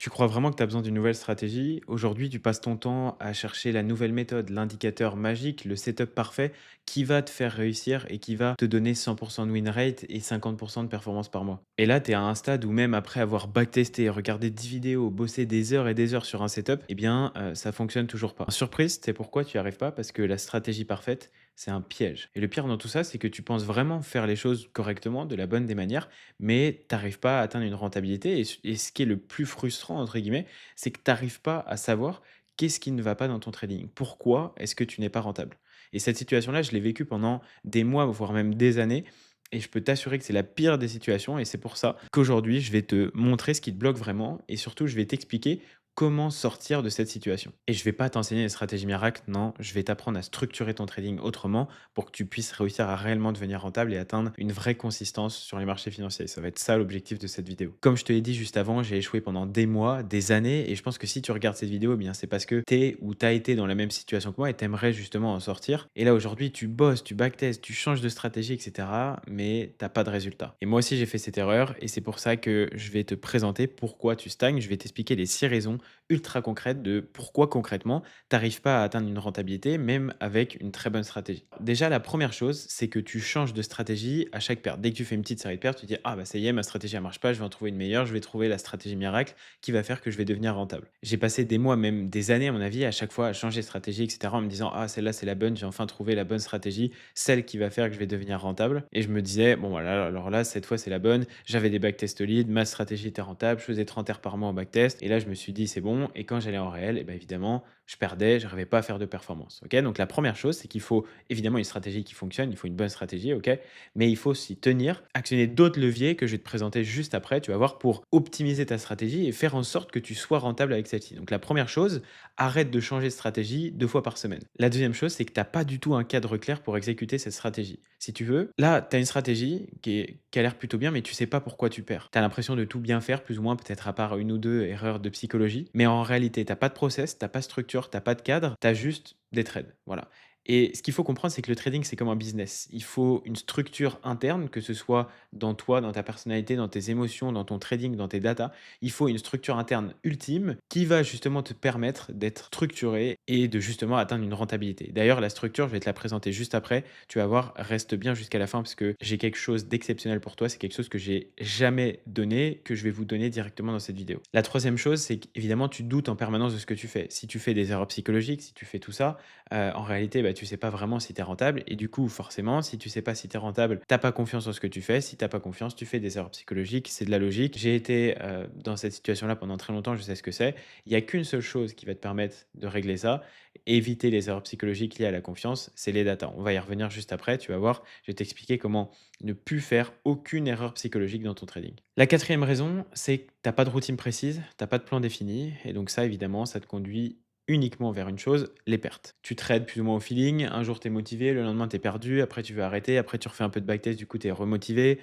Tu crois vraiment que tu as besoin d'une nouvelle stratégie? Aujourd'hui, tu passes ton temps à chercher la nouvelle méthode, l'indicateur magique, le setup parfait qui va te faire réussir et qui va te donner 100% de win rate et 50% de performance par mois. Et là, tu es à un stade où même après avoir backtesté, regardé 10 vidéos, bossé des heures et des heures sur un setup, eh bien, ça fonctionne toujours pas. Surprise, c'est pourquoi tu n'y arrives pas? Parce que la stratégie parfaite, c'est un piège. Et le pire dans tout ça, c'est que tu penses vraiment faire les choses correctement, de la bonne des manières, mais tu n'arrives pas à atteindre une rentabilité et ce qui est le plus «frustrant» entre guillemets, c'est que tu n'arrives pas à savoir qu'est-ce qui ne va pas dans ton trading? Pourquoi est-ce que tu n'es pas rentable? Et cette situation-là, je l'ai vécue pendant des mois, voire même des années et je peux t'assurer que c'est la pire des situations et c'est pour ça qu'aujourd'hui, je vais te montrer ce qui te bloque vraiment et surtout, je vais t'expliquer comment sortir de cette situation. Et je vais pas t'enseigner les stratégies miracles, non, je vais t'apprendre à structurer ton trading autrement pour que tu puisses réussir à réellement devenir rentable et atteindre une vraie consistance sur les marchés financiers. Ça va être ça l'objectif de cette vidéo. Comme je te l'ai dit juste avant, j'ai échoué pendant des mois, des années, et je pense que si tu regardes cette vidéo, eh bien c'est parce que tu es ou tu as été dans la même situation que moi et tu aimerais justement en sortir. Et là aujourd'hui, tu bosses, tu backtestes, tu changes de stratégie, etc. Mais t'as pas de résultat. Et moi aussi, j'ai fait cette erreur et c'est pour ça que je vais te présenter pourquoi tu stagnes. Je vais t'expliquer les 6 raisons ultra concrètes de pourquoi concrètement t'arrives pas à atteindre une rentabilité, même avec une très bonne stratégie. Déjà, la première chose, c'est que tu changes de stratégie à chaque perte. Dès que tu fais une petite série de pertes, tu te dis ah bah ça y est, ma stratégie elle marche pas, je vais en trouver une meilleure, je vais trouver la stratégie miracle qui va faire que je vais devenir rentable. J'ai passé des mois, même des années à mon avis, à chaque fois à changer de stratégie, etc. en me disant ah celle-là c'est la bonne, j'ai enfin trouvé la bonne stratégie, celle qui va faire que je vais devenir rentable. Et je me disais bon voilà, alors là cette fois c'est la bonne, j'avais des backtest solides, ma stratégie était rentable, je faisais 30 heures par mois en backtest. Et là je me suis dit c'est bon. Et quand j'allais en réel, et ben évidemment je perdais, je n'arrivais pas à faire de performance. Ok, donc la première chose c'est qu'il faut évidemment une stratégie qui fonctionne, il faut une bonne stratégie, ok, mais il faut s'y tenir, actionner d'autres leviers que je vais te présenter juste après, tu vas voir, pour optimiser ta stratégie et faire en sorte que tu sois rentable avec celle-ci. Donc la première chose, arrête de changer de stratégie 2 fois par semaine. La deuxième chose, c'est que tu as pas du tout un cadre clair pour exécuter cette stratégie. Si tu veux, là, tu as une stratégie qui a l'air plutôt bien, mais tu sais pas pourquoi tu perds. Tu as l'impression de tout bien faire, plus ou moins, peut-être à part une ou deux erreurs de psychologie, mais en réalité, tu pas de process, tu pas de structure, tu pas de cadre, tu as juste des trades. Voilà. Et ce qu'il faut comprendre, c'est que le trading, c'est comme un business. Il faut une structure interne, que ce soit dans toi, dans ta personnalité, dans tes émotions, dans ton trading, dans tes datas. Il faut une structure interne ultime qui va justement te permettre d'être structuré et de justement atteindre une rentabilité. D'ailleurs, la structure, je vais te la présenter juste après. Tu vas voir, reste bien jusqu'à la fin parce que j'ai quelque chose d'exceptionnel pour toi. C'est quelque chose que j'ai jamais donné, que je vais vous donner directement dans cette vidéo. La troisième chose, c'est qu'évidemment, tu doutes en permanence de ce que tu fais. Si tu fais des erreurs psychologiques, si tu fais tout ça, en réalité, bah, tu sais pas vraiment si tu es rentable et du coup, forcément, si tu sais pas si tu es rentable, tu pas confiance en ce que tu fais. Si tu pas confiance, tu fais des erreurs psychologiques, c'est de la logique. J'ai été, dans cette situation-là pendant très longtemps, je sais ce que c'est. Il y a qu'une seule chose qui va te permettre de régler ça, éviter les erreurs psychologiques liées à la confiance, c'est les datas. On va y revenir juste après, tu vas voir, je vais t'expliquer comment ne plus faire aucune erreur psychologique dans ton trading. La quatrième raison, c'est que tu pas de routine précise, tu pas de plan défini et donc ça, évidemment, ça te conduit uniquement vers une chose, les pertes. Tu trades plus ou moins au feeling, un jour tu es motivé, le lendemain tu es perdu, après tu veux arrêter, après tu refais un peu de backtest, du coup tu es remotivé,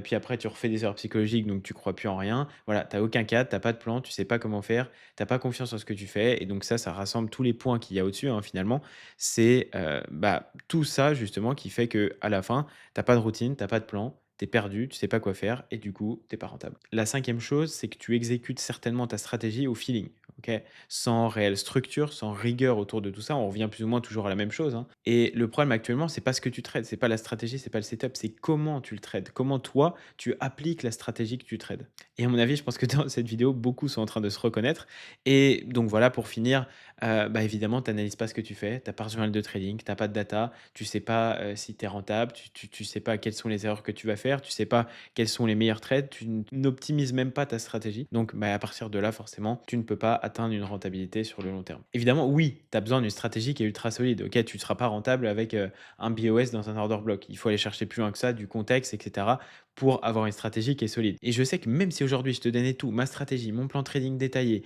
puis après tu refais des erreurs psychologiques, donc tu crois plus en rien. Voilà, tu aucun cadre, tu pas de plan, tu sais pas comment faire, tu pas confiance en ce que tu fais et donc ça rassemble tous les points qu'il y a au-dessus, hein, finalement. C'est, bah, tout ça justement qui fait que à la fin, tu pas de routine, tu pas de plan, tu es perdu, tu sais pas quoi faire et du coup, tu pas rentable. La cinquième chose, c'est que tu exécutes certainement ta stratégie au feeling, OK? Sans réelle structure, sans rigueur autour de tout ça. On revient plus ou moins toujours à la même chose, hein. Et le problème actuellement, c'est pas ce que tu trades, c'est pas la stratégie, c'est pas le setup, c'est comment tu le trades. Comment toi, tu appliques la stratégie que tu trades. Et à mon avis, je pense que dans cette vidéo, beaucoup sont en train de se reconnaître. Et donc voilà, pour finir, bah évidemment, tu n'analyses pas ce que tu fais, tu pas de journal de trading, tu pas de data, tu sais pas si tu es rentable, tu sais pas quelles sont les erreurs que tu vas faire, tu sais pas quels sont les meilleurs trades, tu n'optimises même pas ta stratégie. Donc bah, à partir de là, forcément, tu ne peux pas atteindre une rentabilité sur le long terme. Évidemment, oui, tu as besoin d'une stratégie qui est ultra solide. Ok, tu ne seras pas rentable avec un BOS dans un order block. Il faut aller chercher plus loin que ça, du contexte, etc. pour avoir une stratégie qui est solide. Et je sais que même si aujourd'hui je te donnais tout, ma stratégie, mon plan trading détaillé,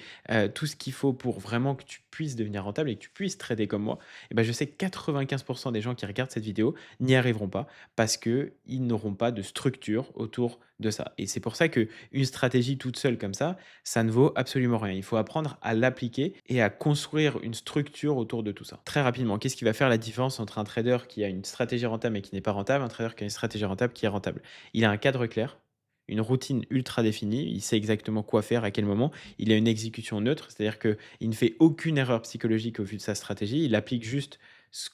tout ce qu'il faut pour vraiment que tu puisses devenir rentable et que tu puisses trader comme moi, et ben je sais que 95% des gens qui regardent cette vidéo n'y arriveront pas parce qu'ils n'auront pas de structure autour de ça. Et c'est pour ça que une stratégie toute seule comme ça ne vaut absolument rien. Il faut apprendre à l'appliquer et à construire une structure autour de tout ça. Très rapidement, qu'est-ce qui va faire la différence entre un trader qui a une stratégie rentable et qui n'est pas rentable, un trader qui a une stratégie rentable qui est rentable? Il a un cadre clair, une routine ultra définie. Il sait exactement quoi faire, à quel moment. Il a une exécution neutre, c'est-à-dire qu'il ne fait aucune erreur psychologique au vu de sa stratégie. Il applique juste ce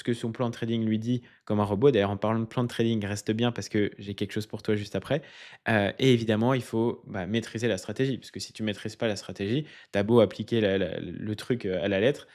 que son plan de trading lui dit comme un robot. D'ailleurs, en parlant de plan de trading, reste bien parce que j'ai quelque chose pour toi juste après. Et évidemment, il faut maîtriser la stratégie, parce que si tu maîtrises pas la stratégie, tu as beau appliquer le truc à la lettre,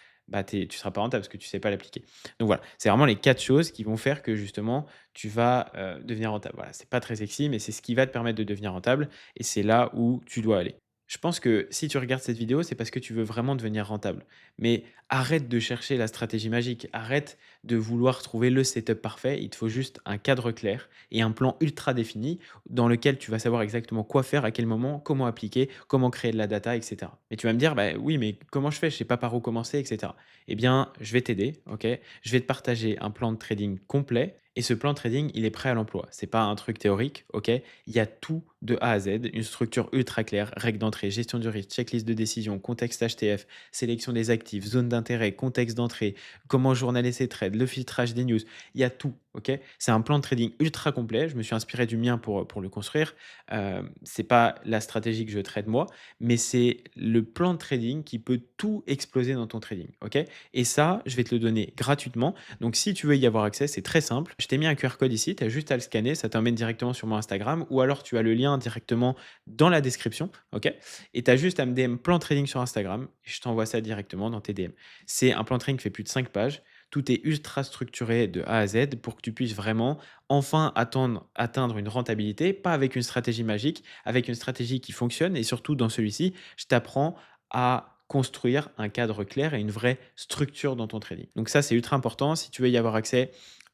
tu ne seras pas rentable parce que tu ne sais pas l'appliquer. Donc voilà, c'est vraiment les 4 choses qui vont faire que justement, tu vas devenir rentable. Voilà, c'est pas très sexy, mais c'est ce qui va te permettre de devenir rentable et c'est là où tu dois aller. Je pense que si tu regardes cette vidéo, c'est parce que tu veux vraiment devenir rentable. Mais arrête de chercher la stratégie magique, arrête de vouloir trouver le setup parfait. Il te faut juste un cadre clair et un plan ultra défini dans lequel tu vas savoir exactement quoi faire, à quel moment, comment appliquer, comment créer de la data, etc. Et tu vas me dire, bah oui, mais comment je fais? Je sais pas par où commencer, etc. Eh bien, je vais t'aider, ok? Je vais te partager un plan de trading complet. Et ce plan de trading, il est prêt à l'emploi. C'est pas un truc théorique, ok? Il y a tout de A à Z, une structure ultra claire, règles d'entrée, gestion du risque, checklist de décision, contexte HTF, sélection des actifs, zone d'intérêt, contexte d'entrée, comment journaler ses trades, le filtrage des news. Il y a tout, ok? C'est un plan de trading ultra complet. Je me suis inspiré du mien pour le construire. C'est pas la stratégie que je trade moi, mais c'est le plan de trading qui peut tout exploser dans ton trading, ok? Et ça, je vais te le donner gratuitement. Donc, si tu veux y avoir accès, c'est très simple. Je t'ai mis un QR code ici, tu as juste à le scanner, ça t'emmène directement sur mon Instagram ou alors tu as le lien directement dans la description, ok? Et tu as juste à me DM plan trading sur Instagram et je t'envoie ça directement dans tes DM. C'est un plan trading qui fait plus de 5 pages. Tout est ultra structuré de A à Z pour que tu puisses vraiment enfin atteindre une rentabilité, pas avec une stratégie magique, avec une stratégie qui fonctionne. Et surtout, dans celui-ci, je t'apprends à construire un cadre clair et une vraie structure dans ton trading. Donc ça, c'est ultra important. Si tu veux y avoir accès,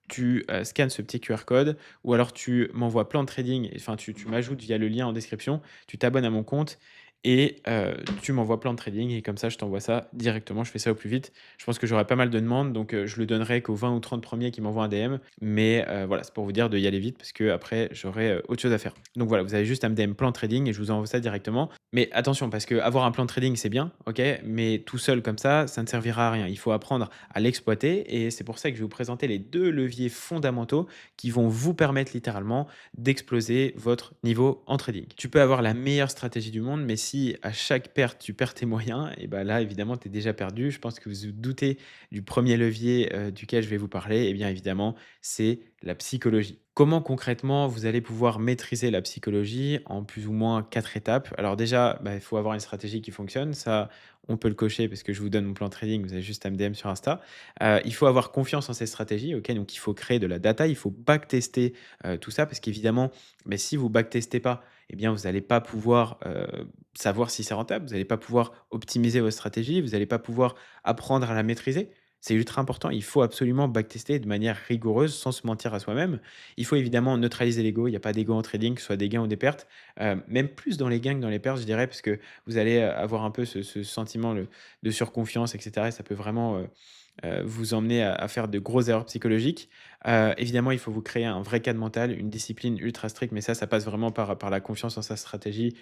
tu scannes ce petit QR code ou alors tu m'envoies plan de trading, enfin tu m'ajoutes via le lien en description, tu t'abonnes à mon compte et tu m'envoies plan de trading et comme ça je t'envoie ça directement, je fais ça au plus vite. Je pense que j'aurai pas mal de demandes donc je le donnerai qu'aux 20 ou 30 premiers qui m'envoient un DM mais voilà, c'est pour vous dire de y aller vite parce que après j'aurai, autre chose à faire. Donc voilà, vous avez juste à me DM plan de trading et je vous envoie ça directement. Mais attention parce que avoir un plan de trading c'est bien, OK? Mais tout seul comme ça ne servira à rien. Il faut apprendre à l'exploiter et c'est pour ça que je vais vous présenter les 2 leviers fondamentaux qui vont vous permettre littéralement d'exploser votre niveau en trading. Tu peux avoir la meilleure stratégie du monde, mais si à chaque perte, tu perds tes moyens, et ben là, évidemment, tu es déjà perdu. Je pense que vous vous doutez du premier levier duquel je vais vous parler. Et bien évidemment, c'est la psychologie. Comment concrètement vous allez pouvoir maîtriser la psychologie en plus ou moins 4 étapes? Alors déjà, il faut avoir une stratégie qui fonctionne. Ça, on peut le cocher parce que je vous donne mon plan trading. Vous avez juste à me DM sur Insta. Il faut avoir confiance en ces stratégies. Ok, donc il faut créer de la data. Il faut backtester tout ça parce qu'évidemment, mais si vous backtestez pas, eh bien, vous n'allez pas pouvoir savoir si c'est rentable, vous n'allez pas pouvoir optimiser vos stratégies, vous n'allez pas pouvoir apprendre à la maîtriser. C'est ultra important. Il faut absolument backtester de manière rigoureuse sans se mentir à soi-même. Il faut évidemment neutraliser l'ego. Il n'y a pas d'ego en trading, que ce soit des gains ou des pertes. Même plus dans les gains que dans les pertes, je dirais, parce que vous allez avoir un peu ce sentiment de surconfiance, etc. Et ça peut vraiment vous emmener à faire de grosses erreurs psychologiques. Évidemment, il faut vous créer un vrai cadre mental, une discipline ultra stricte, mais ça passe vraiment par la confiance en sa stratégie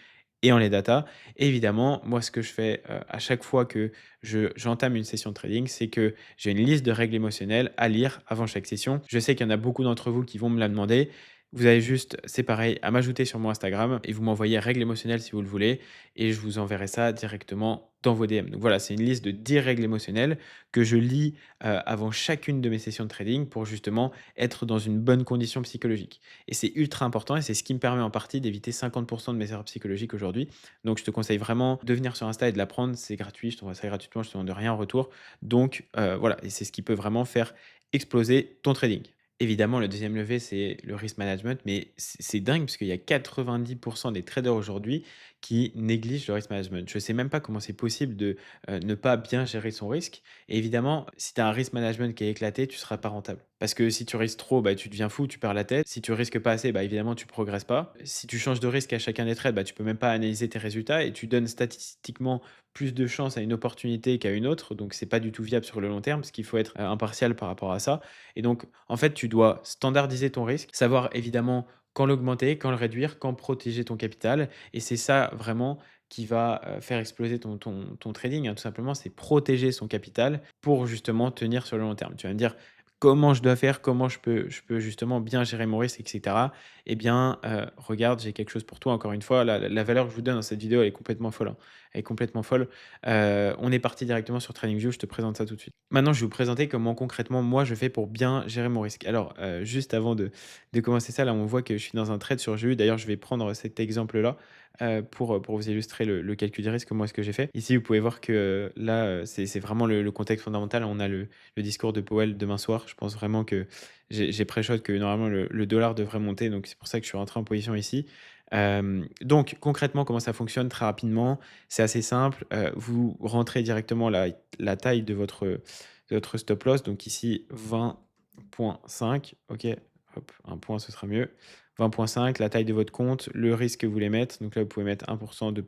et en les datas. Et évidemment, moi, ce que je fais, à chaque fois que j'entame une session de trading, c'est que j'ai une liste de règles émotionnelles à lire avant chaque session. Je sais qu'il y en a beaucoup d'entre vous qui vont me la demander. Vous avez juste, c'est pareil, à m'ajouter sur mon Instagram et vous m'envoyez règles émotionnelles si vous le voulez et je vous enverrai ça directement dans vos DM. Donc voilà, c'est une liste de 10 règles émotionnelles que je lis avant chacune de mes sessions de trading pour justement être dans une bonne condition psychologique. Et c'est ultra important et c'est ce qui me permet en partie d'éviter 50% de mes erreurs psychologiques aujourd'hui. Donc je te conseille vraiment de venir sur Insta et de l'apprendre. C'est gratuit, je t'envoie ça gratuitement, je te demande rien en retour. Donc voilà, et c'est ce qui peut vraiment faire exploser ton trading. Évidemment, le deuxième levier, c'est le risk management, mais c'est dingue parce qu'il y a 90% des traders aujourd'hui qui négligent le risk management. Je ne sais même pas comment c'est possible de ne pas bien gérer son risque. Et évidemment, si tu as un risk management qui est éclaté, tu ne seras pas rentable. Parce que si tu risques trop, tu deviens fou, tu perds la tête. Si tu risques pas assez, évidemment, tu progresses pas. Si tu changes de risque à chacun des trades, tu peux même pas analyser tes résultats et tu donnes statistiquement plus de chance à une opportunité qu'à une autre. Donc, c'est pas du tout viable sur le long terme parce qu'il faut être impartial par rapport à ça. Et donc, en fait, tu dois standardiser ton risque, savoir évidemment quand l'augmenter, quand le réduire, quand protéger ton capital. Et c'est ça vraiment qui va faire exploser ton trading, hein, tout simplement, c'est protéger son capital pour justement tenir sur le long terme. Tu vas me dire, comment je dois faire, comment je peux justement bien gérer mon risque et cetera. Eh bien, regarde, j'ai quelque chose pour toi. Encore une fois, la valeur que je vous donne dans cette vidéo, elle est complètement folle, hein. Elle est complètement folle. On est parti directement sur TradingView, je te présente ça tout de suite. Maintenant, je vais vous présenter comment concrètement, moi, je fais pour bien gérer mon risque. Alors, juste avant de commencer ça, là, on voit que je suis dans un trade sur GU. D'ailleurs, je vais prendre cet exemple-là, pour vous illustrer le calcul du risque, moi, ce que j'ai fait. Ici, vous pouvez voir que, là, c'est vraiment le contexte fondamental. On a le discours de Powell demain soir. Je pense vraiment que j'ai pré-shot que normalement le dollar devrait monter, donc c'est pour ça que je suis rentré en position ici. Donc concrètement, comment ça fonctionne? Très rapidement, c'est assez simple, vous rentrez directement la taille de votre stop loss, donc ici 20,5, OK, hop, 1 point, ce sera mieux. 20,5, la taille de votre compte, le risque que vous voulez mettre, donc là, vous pouvez mettre 1 2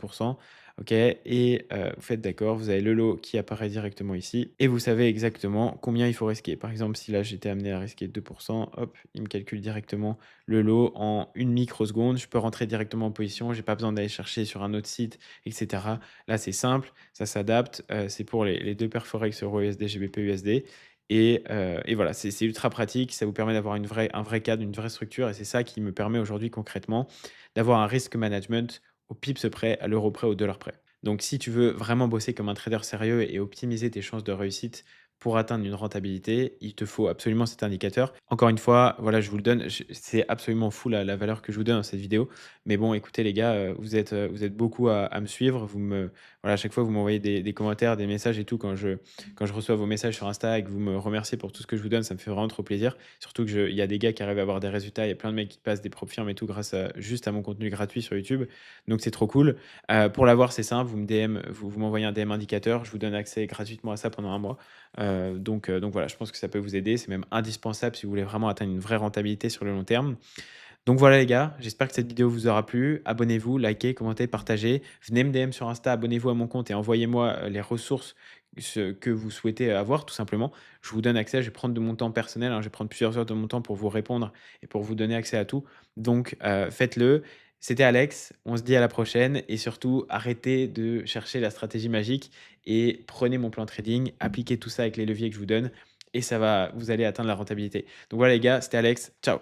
OK, et vous faites d'accord, vous avez le lot qui apparaît directement ici et vous savez exactement combien il faut risquer. Par exemple, si là, j'étais amené à risquer 2, hop, il me calcule directement le lot en une microseconde. Je peux rentrer directement en position, j'ai pas besoin d'aller chercher sur un autre site et cetera. Là, c'est simple, ça s'adapte, c'est pour les 2 paires forex euro-USD, GBP-USD et voilà, c'est ultra pratique, ça vous permet d'avoir un vrai cadre, une vraie structure et c'est ça qui me permet aujourd'hui concrètement d'avoir un risk management au pips près, à l'euro près, au dollar près. Donc si tu veux vraiment bosser comme un trader sérieux et optimiser tes chances de réussite pour atteindre une rentabilité, il te faut absolument cet indicateur. Encore une fois, voilà, je vous le donne, c'est absolument fou la valeur que je vous donne dans cette vidéo. Mais bon, écoutez les gars, vous êtes beaucoup à me suivre. Voilà, à chaque fois, vous m'envoyez des commentaires, des messages et tout quand je reçois vos messages sur Insta et que vous me remerciez pour tout ce que je vous donne, ça me fait vraiment trop plaisir. Surtout il y a des gars qui arrivent à avoir des résultats, il y a plein de mecs qui passent des prop firmes et tout grâce juste à mon contenu gratuit sur YouTube. Donc c'est trop cool. Pour l'avoir, c'est simple, vous m'envoyez un DM indicateur, je vous donne accès gratuitement à ça pendant un mois. Donc voilà, je pense que ça peut vous aider. C'est même indispensable si vous voulez vraiment atteindre une vraie rentabilité sur le long terme. Donc voilà les gars, j'espère que cette vidéo vous aura plu. Abonnez-vous, likez, commentez, partagez. Venez me DM sur Insta, abonnez-vous à mon compte et envoyez-moi les ressources que vous souhaitez avoir tout simplement. Je vous donne accès, je vais prendre de mon temps personnel, hein, je vais prendre plusieurs heures de mon temps pour vous répondre et pour vous donner accès à tout. Donc faites-le. C'était Alex, on se dit à la prochaine et surtout arrêtez de chercher la stratégie magique et prenez mon plan trading, appliquez tout ça avec les leviers que je vous donne et vous allez atteindre la rentabilité. Donc voilà les gars, c'était Alex, ciao.